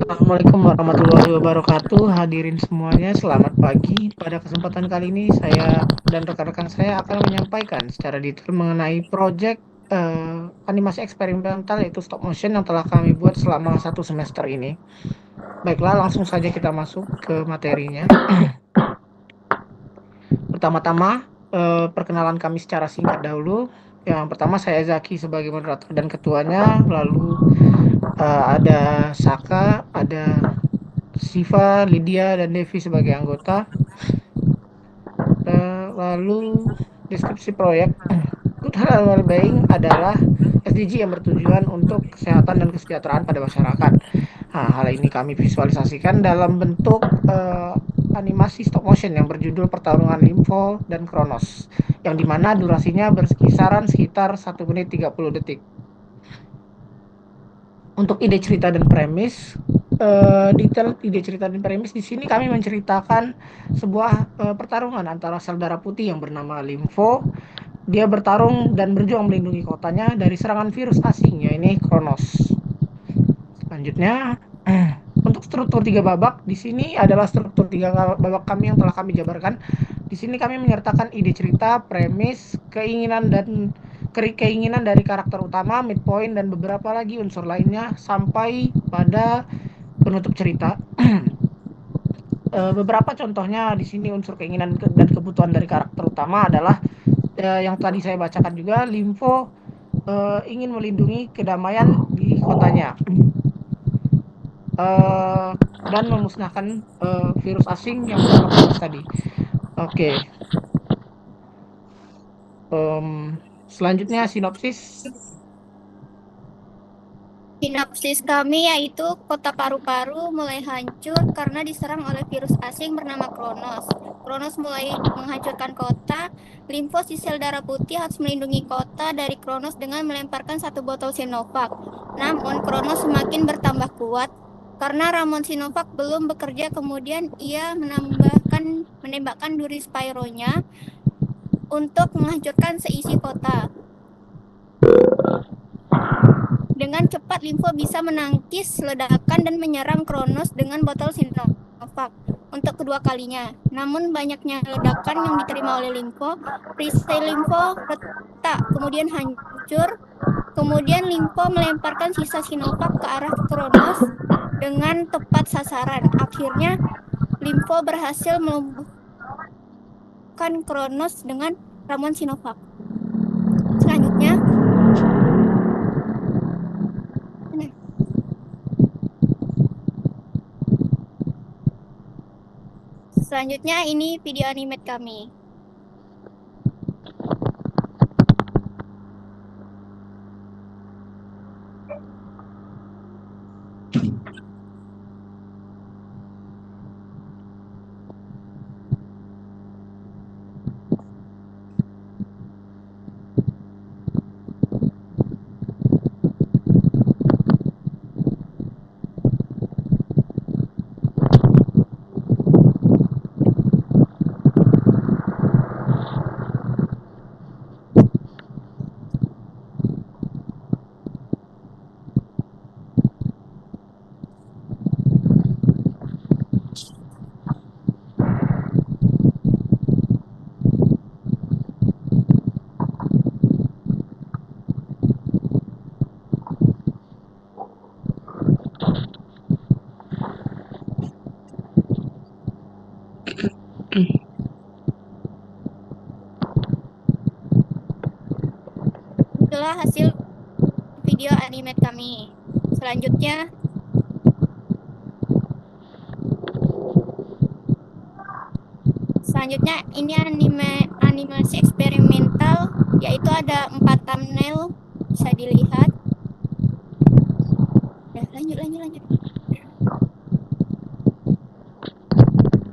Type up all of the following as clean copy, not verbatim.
Assalamualaikum warahmatullahi wabarakatuh. Hadirin semuanya, selamat pagi. Pada kesempatan kali ini saya dan rekan-rekan saya akan menyampaikan secara detail mengenai proyek animasi eksperimental yaitu stop motion yang telah kami buat selama 1 semester ini. Baiklah, langsung saja kita masuk ke materinya. Pertama-tama, perkenalan kami secara singkat dahulu. Yang pertama saya Zaki sebagai moderator dan ketuanya, lalu ada Saka, ada Siva, Lydia, dan Devi sebagai anggota. Lalu deskripsi proyek. Good Health and Wellbeing adalah SDG yang bertujuan untuk kesehatan dan kesejahteraan pada masyarakat. Nah, hal ini kami visualisasikan dalam bentuk animasi stop motion yang berjudul Pertarungan Limfo dan Kronos, yang dimana durasinya berkisaran sekitar 1 menit 30 detik. Untuk ide cerita dan premis, detail ide cerita dan premis di sini kami menceritakan sebuah pertarungan antara sel darah putih yang bernama Limfo. Dia bertarung dan berjuang melindungi kotanya dari serangan virus asing, yaitu Kronos. Selanjutnya, untuk struktur 3 babak di sini adalah struktur 3 babak kami yang telah kami jabarkan. Di sini kami menyertakan ide cerita, premis, keinginan dari karakter utama, midpoint, dan beberapa lagi unsur lainnya sampai pada penutup cerita. Beberapa contohnya di sini unsur keinginan dan kebutuhan dari karakter utama adalah yang tadi saya bacakan juga, Limfo ingin melindungi kedamaian di kotanya dan memusnahkan virus asing yang bernama Kronos tadi. Oke. Selanjutnya sinopsis. Sinopsis kami yaitu kota paru-paru mulai hancur karena diserang oleh virus asing bernama Kronos. Kronos mulai menghancurkan kota. Limfo si sel darah putih harus melindungi kota dari Kronos dengan melemparkan 1 botol Sinovac. Namun Kronos semakin bertambah kuat karena ramuan Sinovac belum bekerja. Kemudian ia menembakkan duri Spyro-nya untuk menghancurkan seisi kota. Dengan cepat, Limfo bisa menangkis ledakan dan menyerang Kronos dengan botol Sinovac untuk kedua kalinya. Namun banyaknya ledakan yang diterima oleh Limfo, perisai Limfo retak, kemudian hancur. Kemudian Limfo melemparkan sisa Sinovac ke arah Kronos dengan tepat sasaran. Akhirnya, Limfo berhasil melumpuhkan Kronos dengan ramuan Sinovac. Selanjutnya, ini video animate kami. Itulah hasil video animate kami. Selanjutnya ini animasi eksperimental, yaitu ada 4 thumbnail, bisa dilihat. Ya, lanjut.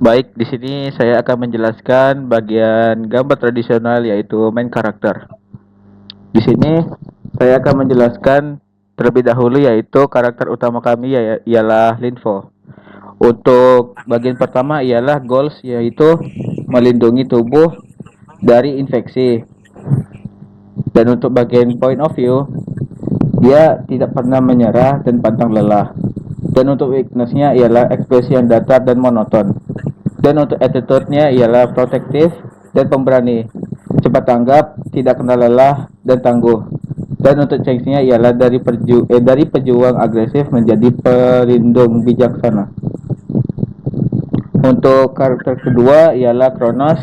Baik, di sini saya akan menjelaskan bagian gambar tradisional yaitu main karakter. Di sini saya akan menjelaskan terlebih dahulu yaitu karakter utama kami ialah Linfo. Untuk bagian pertama ialah goals yaitu melindungi tubuh dari infeksi. Dan untuk bagian point of view, dia tidak pernah menyerah dan pantang lelah. Dan untuk weakness-nya ialah ekspresi yang datar dan monoton. Dan untuk attitude-nya ialah protektif dan pemberani, cepat tanggap, tidak kenal lelah, dan tangguh. Dan untuk change-nya ialah dari pejuang agresif menjadi pelindung bijaksana. Untuk karakter kedua ialah Kronos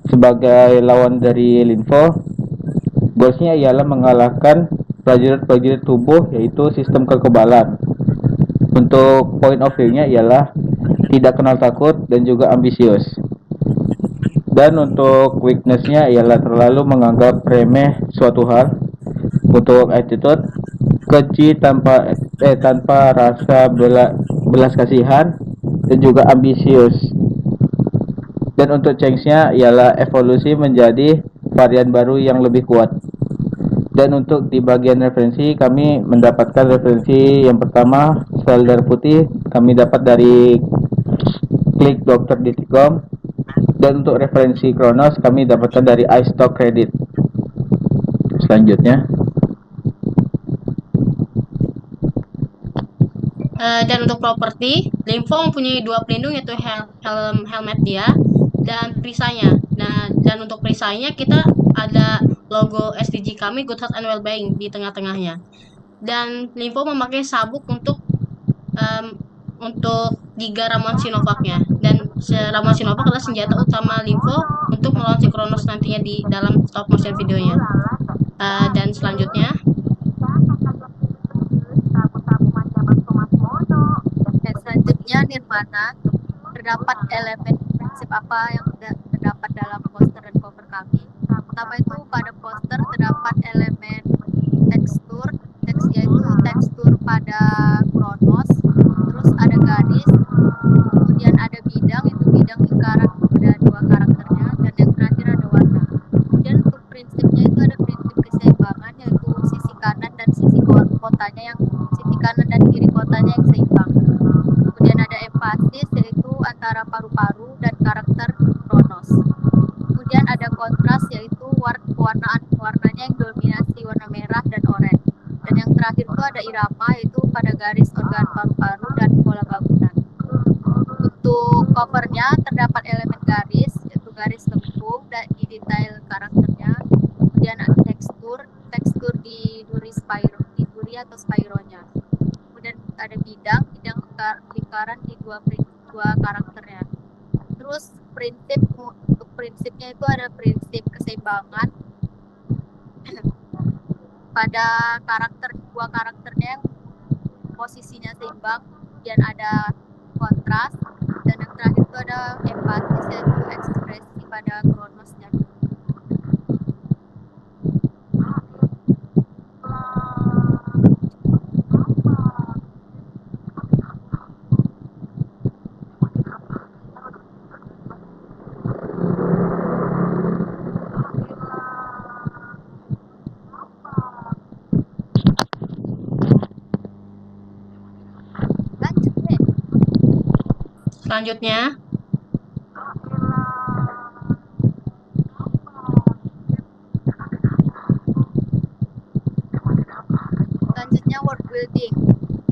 sebagai lawan dari Linfo. Goalsnya ialah mengalahkan prajurit-prajurit tubuh, yaitu sistem kekebalan. Untuk point of view-nya ialah tidak kenal takut dan juga ambisius. Dan untuk weakness-nya ialah terlalu menganggap remeh suatu hal. Untuk attitude, keji tanpa rasa belas kasihan dan juga ambisius. Dan untuk change-nya ialah evolusi menjadi varian baru yang lebih kuat. Dan untuk di bagian referensi, kami mendapatkan referensi yang pertama, sel darah putih, kami dapat dari klik dokter.com. Dan untuk referensi Kronos, kami dapatkan dari iStock Credit. Selanjutnya, dan untuk properti, Limfo mempunyai dua pelindung, yaitu helmet dia dan perisainya. Nah, dan untuk perisainya kita ada logo SDG kami, Good Health and Wellbeing, di tengah-tengahnya. Dan Limfo memakai sabuk untuk Giga ramuan Sinovacnya. Dan ramuan Sinovac adalah senjata utama Limfo untuk melawan si Kronos nantinya di dalam stop motion videonya. Dan selanjutnya, Nirvana, terdapat elemen prinsip apa yang terdapat dalam poster dan cover kami. Pertama itu pada poster terdapat elemen tekstur, yaitu tekstur pada Kronos, terus ada garis, kemudian ada bidang, itu bidang lingkaran pada dua karakternya, dan yang terakhir ada warna. Kemudian untuk prinsipnya itu ada prinsip keseimbangan, yaitu sisi kanan dan sisi kotanya yang sisi kanan dan kiri kotanya yang seimbang. Kemudian ada empasis, yaitu antara paru-paru dan karakter Kronos. Kemudian ada kontras, yaitu warnanya yang dominasi warna merah dan oranye. Dan yang terakhir itu ada irama, yaitu pada garis organ paru-paru dan pola bangunan. Untuk covernya terdapat elemen garis, yaitu garis lengkung dan di detail karakternya. Kemudian ada tekstur di duri atau spironya. Kemudian ada bidang lingkaran di dua karakternya. Terus untuk prinsipnya itu ada prinsip keseimbangan pada dua karakternya yang posisinya seimbang. Kemudian ada kontras, dan yang terakhir itu ada empatis, yaitu ekspresi pada Kronosnya. selanjutnya, world building.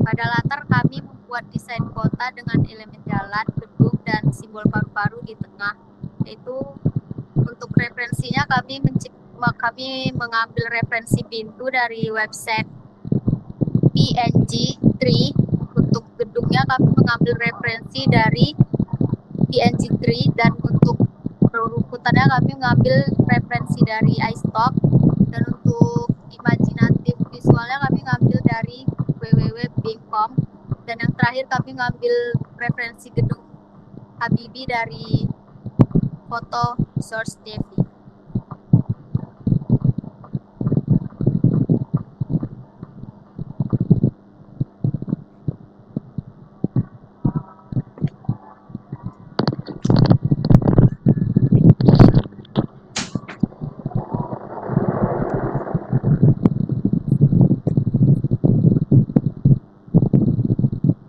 Pada latar kami membuat desain kota dengan elemen jalan, gedung, dan simbol paru-paru di tengah. Yaitu untuk referensinya kami mengambil referensi pintu dari website PNG3. Untuk gedungnya kami mengambil referensi dari PNG3, dan untuk perukutannya kami mengambil referensi dari iStock, dan untuk imajinatif visualnya kami ngambil dari www.bing.com, dan yang terakhir kami ngambil referensi gedung Habibie dari foto Source Devi.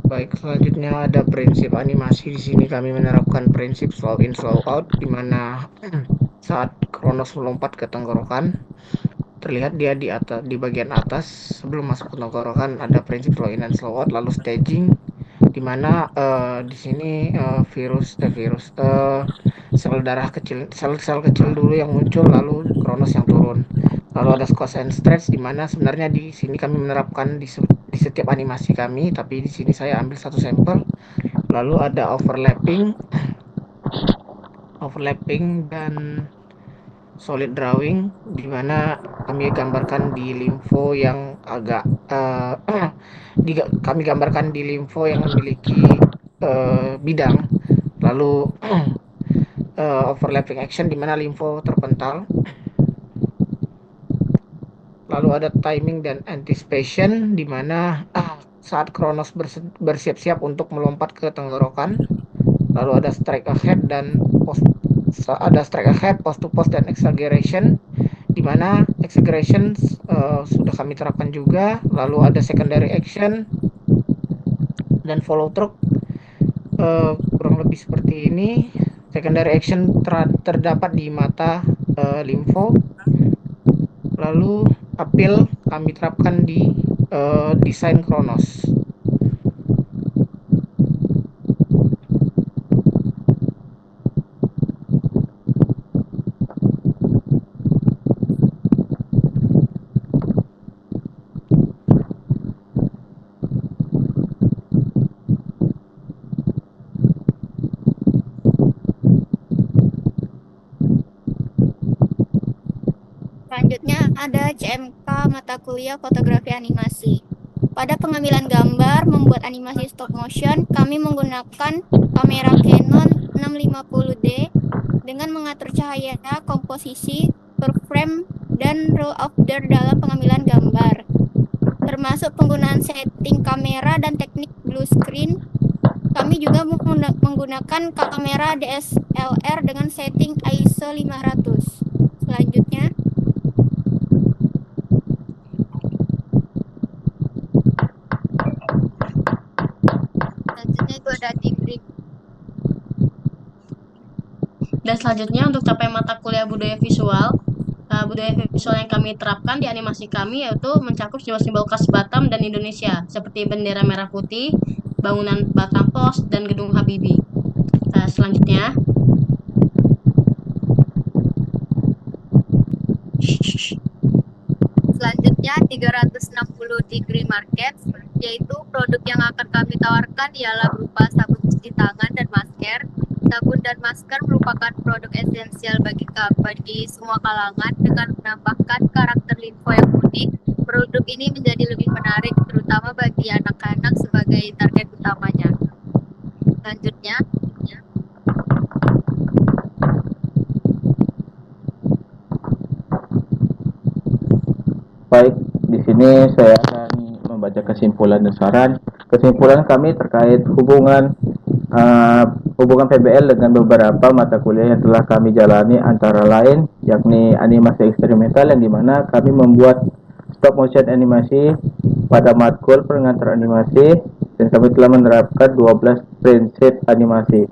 Baik, selanjutnya ada prinsip animasi. Di sini kami menerapkan prinsip slow in slow out, di mana saat Kronos melompat ke tenggorokan, terlihat dia di bagian atas sebelum masuk ke tenggorokan ada prinsip slow in and slow out, lalu staging, di mana di sini sel darah kecil, sel-sel kecil dulu yang muncul, lalu Kronos yang turun. Lalu ada squash and stretch, di mana sebenarnya di sini kami menerapkan di setiap animasi kami, tapi di sini saya ambil satu sampel. Lalu ada overlapping dan solid drawing, di mana kami gambarkan di limfo yang agak kami gambarkan di limfo yang memiliki bidang. Lalu overlapping action, di mana limfo terpental. Lalu ada timing dan anticipation, di mana saat Kronos bersiap-siap untuk melompat ke tenggorokan. Lalu ada strike ahead, post to post, dan exaggeration, di mana exaggeration sudah kami terapkan juga. Lalu ada secondary action dan follow through, kurang lebih seperti ini. Secondary action terdapat di mata limfo. Lalu appeal kami terapkan di desain Kronos. Selanjutnya ada CMK mata kuliah fotografi animasi. Pada pengambilan gambar membuat animasi stop motion, kami menggunakan kamera Canon 650D dengan mengatur cahaya, komposisi, per frame, dan roll order dalam pengambilan gambar, termasuk penggunaan setting kamera dan teknik blue screen. Kami juga menggunakan kamera DSLR dengan setting ISO 500. Selanjutnya itu ada degree. Dan selanjutnya untuk capaian mata kuliah budaya visual yang kami terapkan di animasi kami yaitu mencakup simbol-simbol khas Batam dan Indonesia seperti bendera merah putih, bangunan Batam Pos, dan gedung Habibie. Selanjutnya Selanjutnya 360 degree market, yaitu produk yang akan kami tawarkan ialah berupa sabun cuci tangan dan masker. Sabun dan masker merupakan produk esensial bagi semua kalangan. Dengan menambahkan karakter limfo yang unik, produk ini menjadi lebih menarik terutama bagi anak-anak sebagai target utamanya. Selanjutnya Baik, di sini saya akan membaca kesimpulan dan saran. Kesimpulan kami terkait hubungan PBL dengan beberapa mata kuliah yang telah kami jalani, antara lain yakni animasi eksperimental, yang dimana kami membuat stop motion animasi pada matkul pengantar animasi, dan kami telah menerapkan 12 prinsip animasi.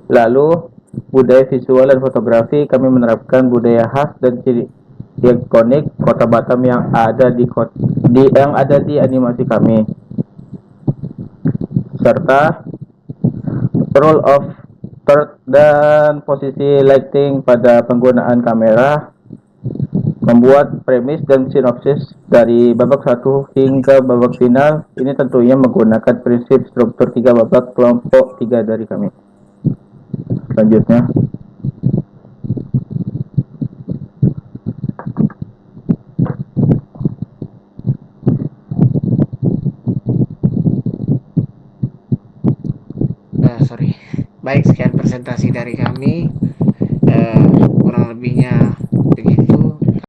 Lalu budaya visual dan fotografi, kami menerapkan budaya khas dan ciri ikonik kota Batam yang ada di animasi kami, serta role of third dan posisi lighting pada penggunaan kamera, membuat premis dan sinopsis dari babak 1 hingga babak final. Ini tentunya menggunakan prinsip struktur 3 babak kelompok 3 dari kami. Selanjutnya Baik, sekian presentasi dari kami. Kurang lebihnya begitu.